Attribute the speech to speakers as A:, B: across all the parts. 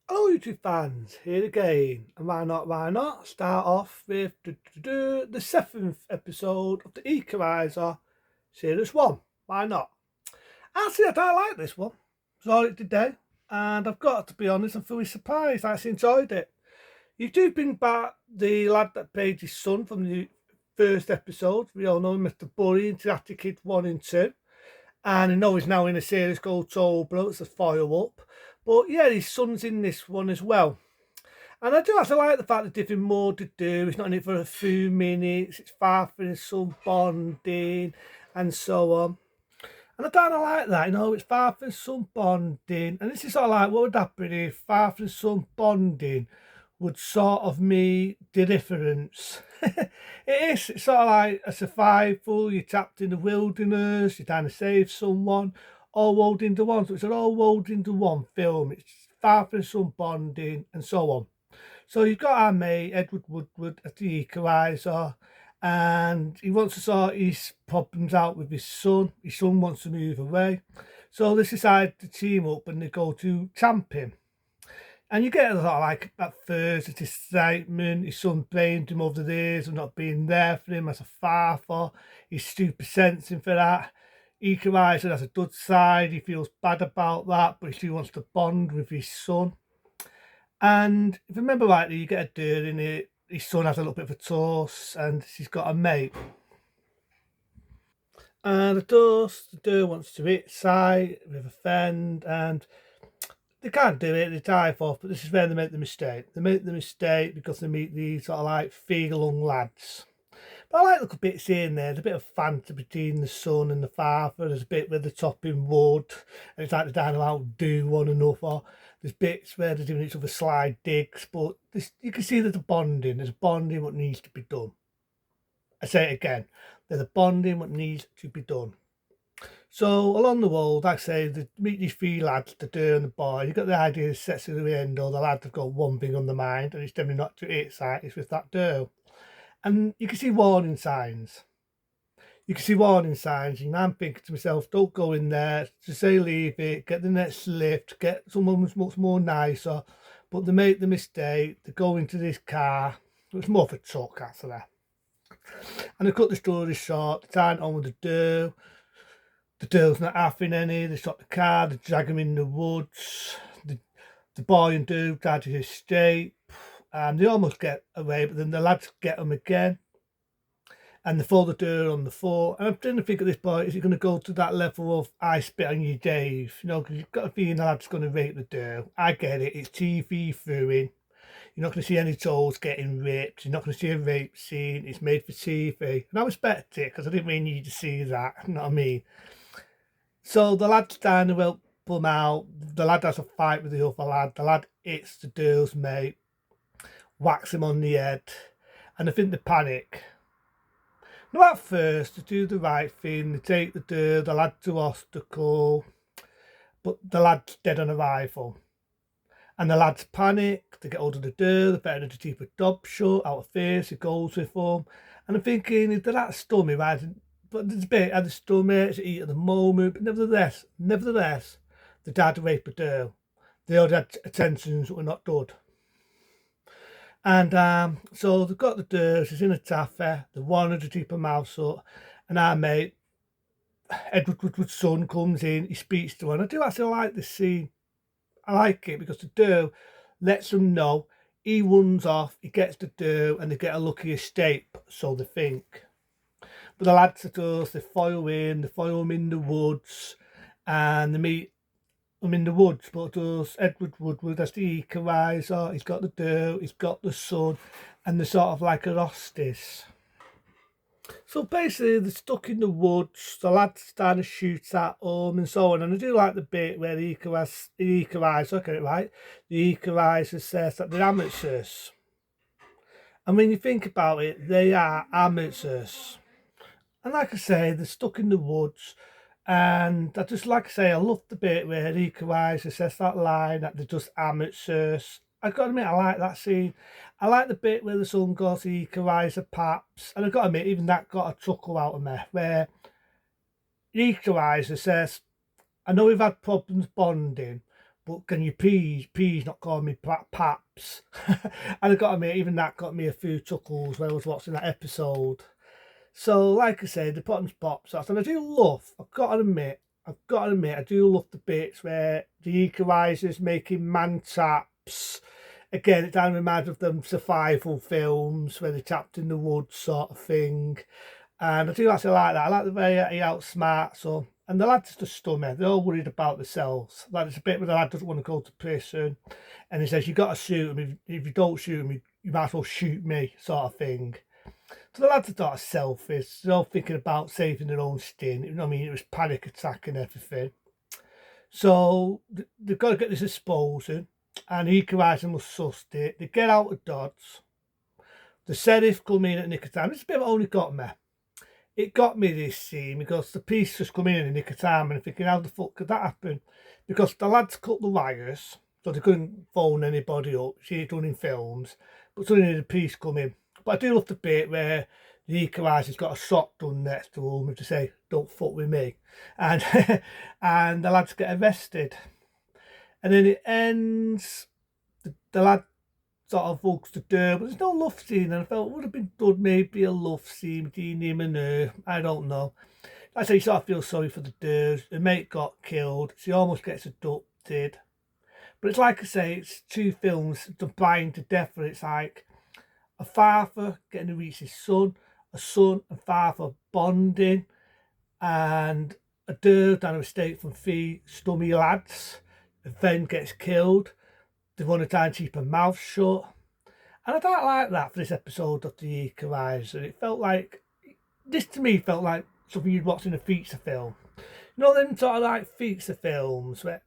A: Hello YouTube fans, here again, and why not start off with the 7th episode of the Equalizer Series 1, why not? Actually, I don't like this one, saw it today, and I've got to be honest, I'm fully surprised, I actually enjoyed it. You do bring back the lad that played his son from the first episode, we all know him as the bully in Karate Kid 1 and 2, and I know he's now in a series called Tobler, it's a follow-up, but yeah, his son's in this one as well. And I do actually like the fact that they're giving more to do. It's not in it for a few minutes. It's far from some bonding and so on. And I kind of like that, it's far from some bonding. And this is sort of like, what would happen if far from some bonding would sort of mean the difference? It's sort of like a survival, you're trapped in the wilderness, you're trying to save someone, all rolled into one. So it's an all rolled into one film. It's far from some bonding and so on. So you've got our mate Edward Woodward at the Equalizer, and he wants to sort his problems out with his son. His son wants to move away, so they decide to team up and they go to camp him. And you get a lot of like at first it's excitement. His son blamed him over the years of not being there for him as a father. He's super sensitive for that. Equalizer has a good side. He feels bad about that, but he still wants to bond with his son. And if I remember rightly, you get a deer in it. His son has a little bit of a toss, and she's got a mate. And the deer wants to hit sight with a fend, and they can't do it. They dive off, but this is where they make the mistake. They make the mistake because they meet these sort of like feeling lads. But I like little bits here and there. There's a bit of fantasy between the son and the father. There's a bit where they're chopping wood, and it's like they're down outdo one another. There's bits where they're doing each other slide digs, but you can see there's a bonding. There's a bonding what needs to be done. I say it again. There's a bonding what needs to be done. So along the road, like I say, they meet these three lads, the deer and the boy. You got the idea of sets at the end, or the lads have got one thing on the mind, and it's definitely not to hit sight, it's with that deer. And you can see warning signs. And I'm thinking to myself, don't go in there, just say leave it, get the next lift, get someone who's much more nicer. But they make the mistake, they go into this car, it's more of a truck actually. And they cut the story short, they tie it on with the door's not having any, they stop the car, they drag him in the woods, the boy and dude try to escape, and they almost get away, but then the lads get them again. And they throw the door on the floor. And I'm trying to think at this point, is it going to go to that level of I spit on you, Dave? Because you've got a feeling the lad's going to rape the door. I get it. It's TV viewing. You're not going to see any toes getting raped. You're not going to see a rape scene. It's made for TV. And I respect it because I didn't really need to see that. You know what I mean? So the lad's trying to help them out. The lad has a fight with the other lad. The lad hits the door's mate, whacks him on the head. And I think they panic. Now at first, they do the right thing, they take the lad to hospital, but the lad's dead on arrival. And the lads panic, they get hold of the they better to keep a dob shut, out of fear, he goes with them. And I'm thinking, if they're that stomach, right? But there's a bit at the stomach to eat at the moment, but nevertheless, the dad raped a girl. They all had attentions that were not good. And so they've got the dirt, she's in a taffy, they wanted to keep her mouth shut, and our mate, Edward Woodward's son, comes in, he speaks to her, and I do actually like this scene. I like it because the dirt lets them know, he runs off, he gets the dirt, and they get a lucky escape, so they think. But the lads at us, they follow him in the woods, and they meet I'm in the woods, but does Edward Woodward as the Equalizer, he's got the dirt, he's got the sun, and they're sort of like a hostis. So basically, they're stuck in the woods, the lad's starting to shoot at them and so on. And I do like the bit where the Equalizer, get it right, the Equalizer says that they're amateurs. And when you think about it, they are amateurs. And like I say, they're stuck in the woods. And I just like I say, I love the bit where Equalizer says that line that they're just amateurs. I've got to admit, I like that scene. I like the bit where the son goes to Equalizer Paps. And I've got to admit, even that got a chuckle out of me, where Equalizer says, I know we've had problems bonding, but can you please not call me Paps? And I got to admit, even that got me a few chuckles when I was watching that episode. So, like I said, the Potter's Pop sauce, and I do love, I've got to admit, I do love the bits where the Equalizer's making man traps. Again, it kind of reminds me of them survival films where they're trapped in the woods sort of thing. And I do actually like that. I like the way he outsmarts them. And the lads just stomach. They're all worried about themselves. Like it's a bit where the lad doesn't want to go to prison. And he says, you got to shoot him. If you don't shoot him, you might as well shoot me, sort of thing. So the lads are sort of selfish. They're all thinking about saving their own skin. You know what I mean? It was panic attack and everything. So they've got to get this exposing. And Equalizer must suss it. They get out of Dodds. The sheriff come in at nick of time. It's a bit of only got me. It got me this scene because the police just come in the nick of time and I'm thinking, how the fuck could that happen? Because the lads cut the wires, so they couldn't phone anybody up. See it done in films, but suddenly the police come in. But I do love the bit where the Equalizer's got a shotgun next to him to say, don't fuck with me. And and the lads get arrested. And then it ends, the lad sort of hugs the door, but there's no love scene, and I felt it would have been good, maybe a love scene between him and her. I don't know. Like I say, you sort of feel sorry for the Durs. Her mate got killed. She almost gets abducted. But it's like I say, it's two films combined to death, where it's like a father getting to reach his son, a son and father bonding, and a Dur down a estate from three stummy lads. The then gets killed. They want to try and keep her mouth shut. And I don't like that for this episode of The Equalizer. It felt like, this to me felt like something you'd watch in a feature film. You know them sort of like feature films where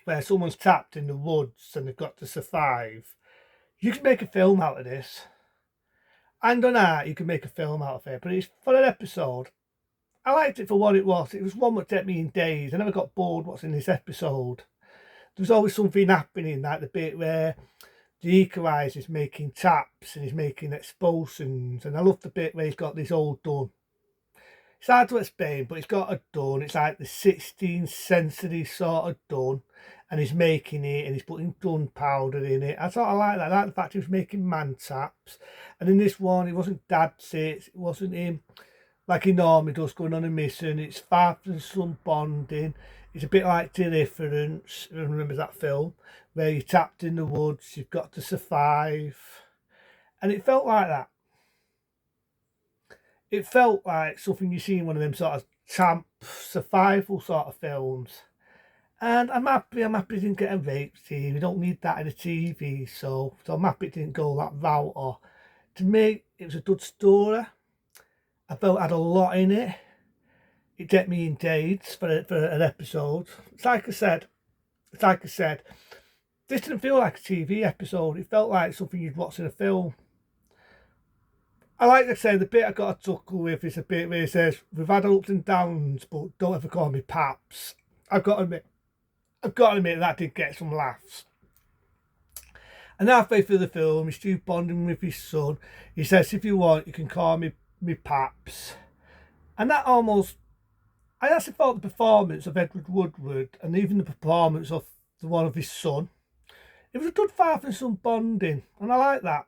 A: where someone's trapped in the woods and they've got to survive. You could make a film out of this. And on art, you could make a film out of it. But it's for an episode. I liked it for what it was. It was one that kept me in days. I never got bored watching this episode. There's always something happening, like the bit where the Equalizer is making taps and he's making explosions. And I love the bit where he's got this old gun. It's hard to explain, but he's got a gun. It's like the 16th century sort of gun. And he's making it and he's putting gunpowder in it. I sort of like that. I like the fact he was making man taps. And in this one, it wasn't dad sits. It wasn't him like he normally does going on a mission. It's father and son bonding. It's a bit like Deliverance, everyone remembers that film, where you're trapped in the woods, you've got to survive. And it felt like that. It felt like something you see in one of them sort of champ survival sort of films. And I'm happy it didn't get a rape scene. We don't need that in a TV, so I'm happy it didn't go that route. Or to me, it was a good story. I felt it had a lot in it. It kept me engaged for an episode. It's like I said, this didn't feel like a TV episode. It felt like something you'd watch in a film. I like to say the bit I got a chuckle with is a bit where it says, we've had ups and downs, but don't ever call me Paps. I've got to admit that did get some laughs. And halfway through the film, he's still bonding with his son. He says, if you want, you can call me Paps. And that almost, I actually thought the performance of Edward Woodward and even the performance of the one of his son, it was a good father and son bonding, and I like that.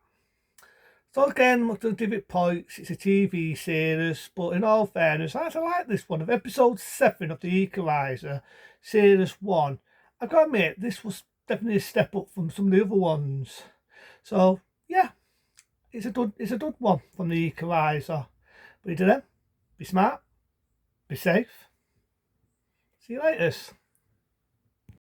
A: So again, I'm not going to give it points, it's a TV series, but in all fairness, I actually like this one. Of episode 7 of The Equalizer, series 1, I've got to admit, this was definitely a step up from some of the other ones. So, yeah, it's a good one from The Equalizer. But you do them, be smart, be safe. See you later.